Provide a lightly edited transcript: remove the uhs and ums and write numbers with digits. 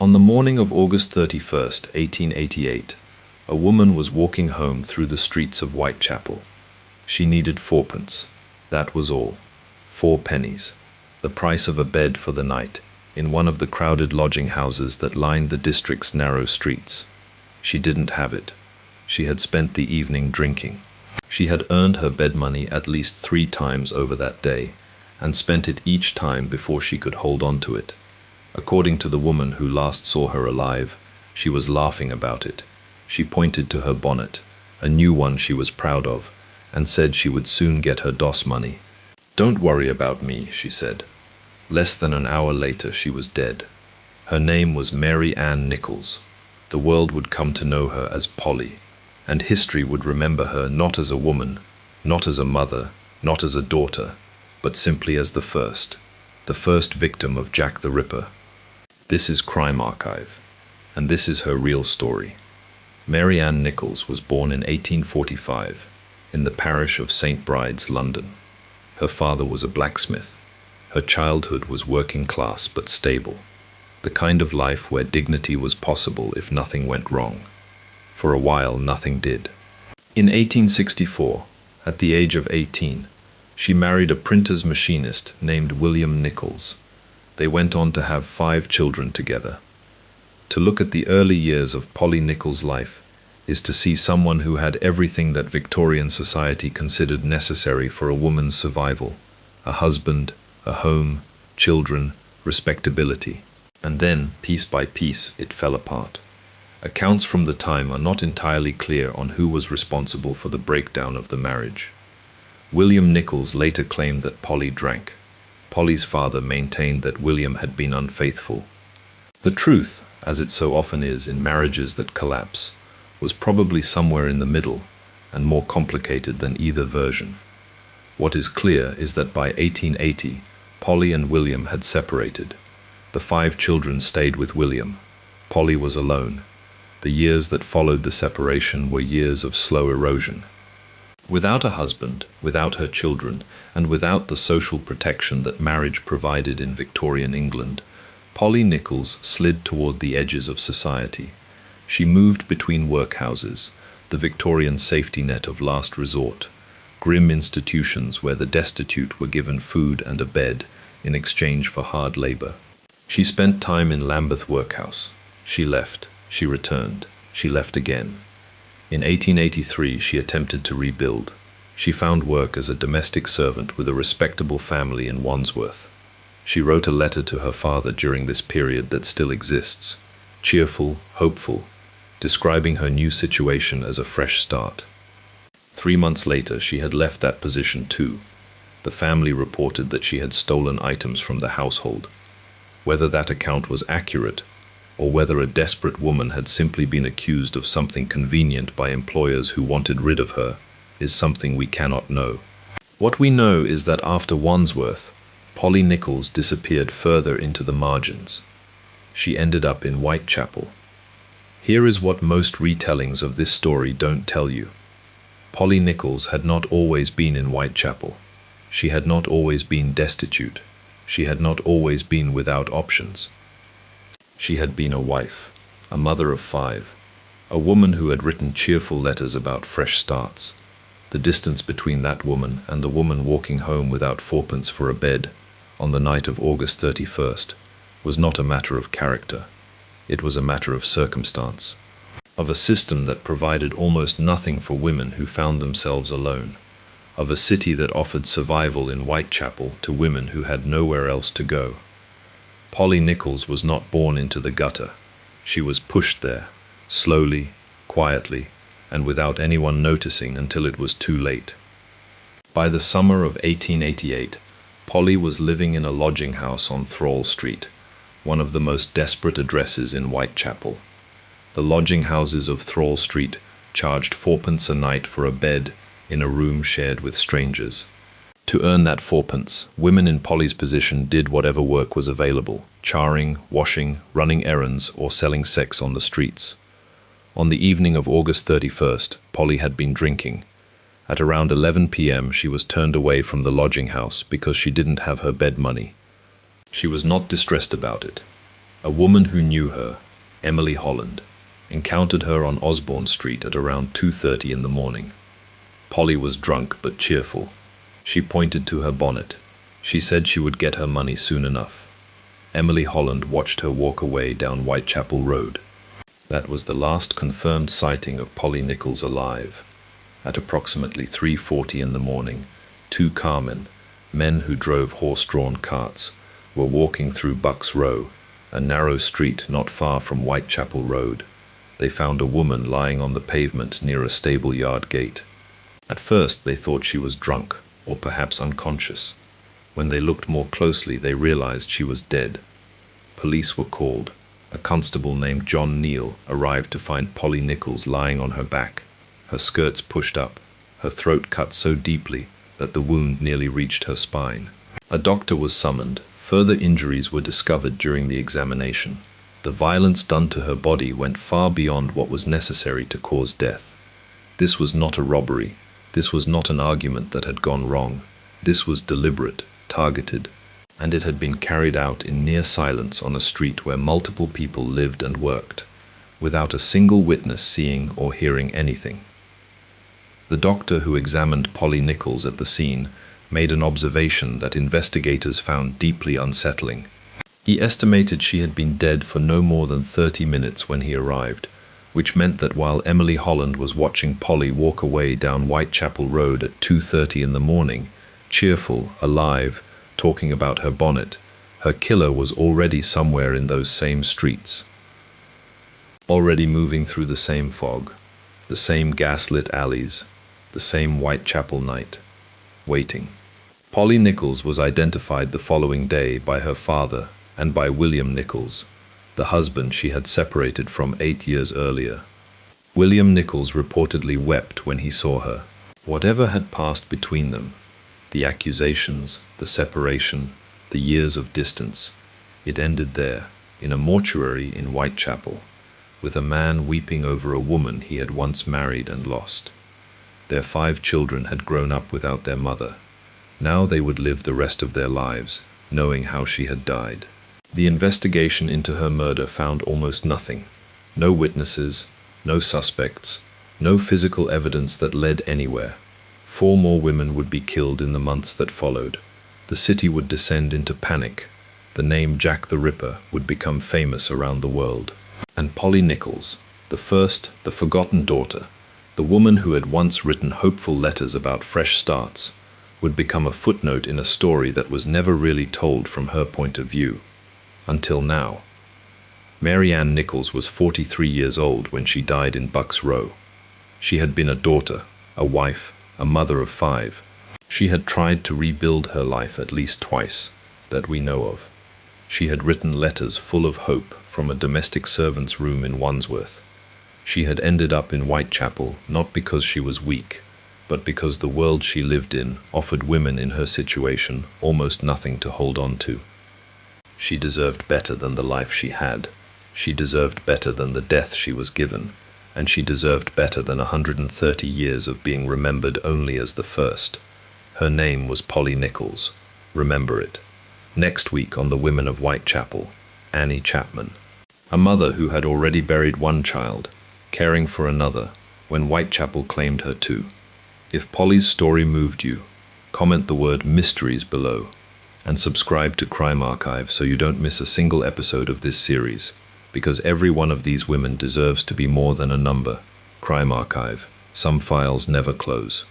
On the morning of August 31st, 1888, a woman was walking home through the streets of Whitechapel. She needed fourpence. That was all. 4 pennies. The price of a bed for the night, in one of the crowded lodging houses that lined the district's narrow streets. She didn't have it. She had spent the evening drinking. She had earned her bed money at least 3 times over that day, and spent it each time before she could hold on to it. According to the woman who last saw her alive, she was laughing about it. She pointed to her bonnet, a new one she was proud of, and said she would soon get her DOS money. "Don't worry about me," she said. Less than an hour later, she was dead. Her name was Mary Ann Nichols. The world would come to know her as Polly, and history would remember her not as a woman, not as a mother, not as a daughter, but simply as the first victim of Jack the Ripper. This is Crime Archive, and this is her real story. Mary Ann Nichols was born in 1845 in the parish of St. Bride's, London. Her father was a blacksmith. Her childhood was working class but stable, the kind of life where dignity was possible if nothing went wrong. For a while, nothing did. In 1864, at the age of 18, she married a printer's machinist named William Nichols. They went on to have 5 children together. To look at the early years of Polly Nichols' life is to see someone who had everything that Victorian society considered necessary for a woman's survival: a husband, a home, children, respectability. And then, piece by piece, it fell apart. Accounts from the time are not entirely clear on who was responsible for the breakdown of the marriage. William Nichols later claimed that Polly drank. Polly's father maintained that William had been unfaithful. The truth, as it so often is in marriages that collapse, was probably somewhere in the middle and more complicated than either version. What is clear is that by 1880, Polly and William had separated. The 5 children stayed with William. Polly was alone. The years that followed the separation were years of slow erosion. Without a husband, without her children, and without the social protection that marriage provided in Victorian England, Polly Nichols slid toward the edges of society. She moved between workhouses, the Victorian safety net of last resort, grim institutions where the destitute were given food and a bed in exchange for hard labor. She spent time in Lambeth Workhouse. She left, she returned, she left again. In 1883, she attempted to rebuild. She found work as a domestic servant with a respectable family in Wandsworth. She wrote a letter to her father during this period that still exists, cheerful, hopeful, describing her new situation as a fresh start. 3 months later, she had left that position too. The family reported that she had stolen items from the household. Whether that account was accurate, or whether a desperate woman had simply been accused of something convenient by employers who wanted rid of her, is something we cannot know. What we know is that after Wandsworth, Polly Nichols disappeared further into the margins. She ended up in Whitechapel. Here is what most retellings of this story don't tell you. Polly Nichols had not always been in Whitechapel. She had not always been destitute. She had not always been without options. She had been a wife, a mother of 5, a woman who had written cheerful letters about fresh starts. The distance between that woman and the woman walking home without fourpence for a bed on the night of August 31st was not a matter of character. It was a matter of circumstance, of a system that provided almost nothing for women who found themselves alone, of a city that offered survival in Whitechapel to women who had nowhere else to go. Polly Nichols was not born into the gutter. She was pushed there, slowly, quietly, and without anyone noticing until it was too late. By the summer of 1888, Polly was living in a lodging house on Thrall Street, one of the most desperate addresses in Whitechapel. The lodging houses of Thrall Street charged 4pence a night for a bed in a room shared with strangers. To earn that 4pence, women in Polly's position did whatever work was available: charring, washing, running errands, or selling sex on the streets. On the evening of August 31st, Polly had been drinking. At around 11 p.m., she was turned away from the lodging house because she didn't have her bed money. She was not distressed about it. A woman who knew her, Emily Holland, encountered her on Osborne Street at around 2:30 in the morning. Polly was drunk but cheerful. She pointed to her bonnet. She said she would get her money soon enough. Emily Holland watched her walk away down Whitechapel Road. That was the last confirmed sighting of Polly Nichols alive. At approximately 3:40 in the morning, two carmen, men who drove horse-drawn carts, were walking through Bucks Row, a narrow street not far from Whitechapel Road. They found a woman lying on the pavement near a stable yard gate. At first they thought she was drunk, or perhaps unconscious. When they looked more closely, they realized she was dead. Police were called. A constable named John Neal arrived to find Polly Nichols lying on her back, her skirts pushed up, her throat cut so deeply that the wound nearly reached her spine. A doctor was summoned. Further injuries were discovered during the examination. The violence done to her body went far beyond what was necessary to cause death. This was not a robbery. This was not an argument that had gone wrong. This was deliberate, targeted, and it had been carried out in near silence on a street where multiple people lived and worked, without a single witness seeing or hearing anything. The doctor who examined Polly Nichols at the scene made an observation that investigators found deeply unsettling. He estimated she had been dead for no more than 30 minutes when he arrived, which meant that while Emily Holland was watching Polly walk away down Whitechapel Road at 2:30 in the morning, cheerful, alive, talking about her bonnet, her killer was already somewhere in those same streets, already moving through the same fog, the same gaslit alleys, the same Whitechapel night, waiting. Polly Nichols was identified the following day by her father and by William Nichols, the husband she had separated from 8 years earlier. William Nichols reportedly wept when he saw her. Whatever had passed between them, the accusations, the separation, the years of distance, it ended there, in a mortuary in Whitechapel, with a man weeping over a woman he had once married and lost. Their 5 children had grown up without their mother. Now they would live the rest of their lives, knowing how she had died. The investigation into her murder found almost nothing. No witnesses, no suspects, no physical evidence that led anywhere. 4 more women would be killed in the months that followed. The city would descend into panic. The name Jack the Ripper would become famous around the world. And Polly Nichols, the forgotten daughter, the woman who had once written hopeful letters about fresh starts, would become a footnote in a story that was never really told from her point of view. Until now. Mary Ann Nichols was 43 years old when she died in Bucks Row. She had been a daughter, a wife, a mother of 5. She had tried to rebuild her life at least twice, that we know of. She had written letters full of hope from a domestic servant's room in Wandsworth. She had ended up in Whitechapel not because she was weak, but because the world she lived in offered women in her situation almost nothing to hold on to. She deserved better than the life she had. She deserved better than the death she was given, and she deserved better than 130 years of being remembered only as the first. Her name was Polly Nichols. Remember it. Next week on the Women of Whitechapel, Annie Chapman, a mother who had already buried 1 child, caring for another, when Whitechapel claimed her too. If Polly's story moved you, comment the word mysteries below, and subscribe to Crime Archive so you don't miss a single episode of this series, because every one of these women deserves to be more than a number. Crime Archive. Some files never close.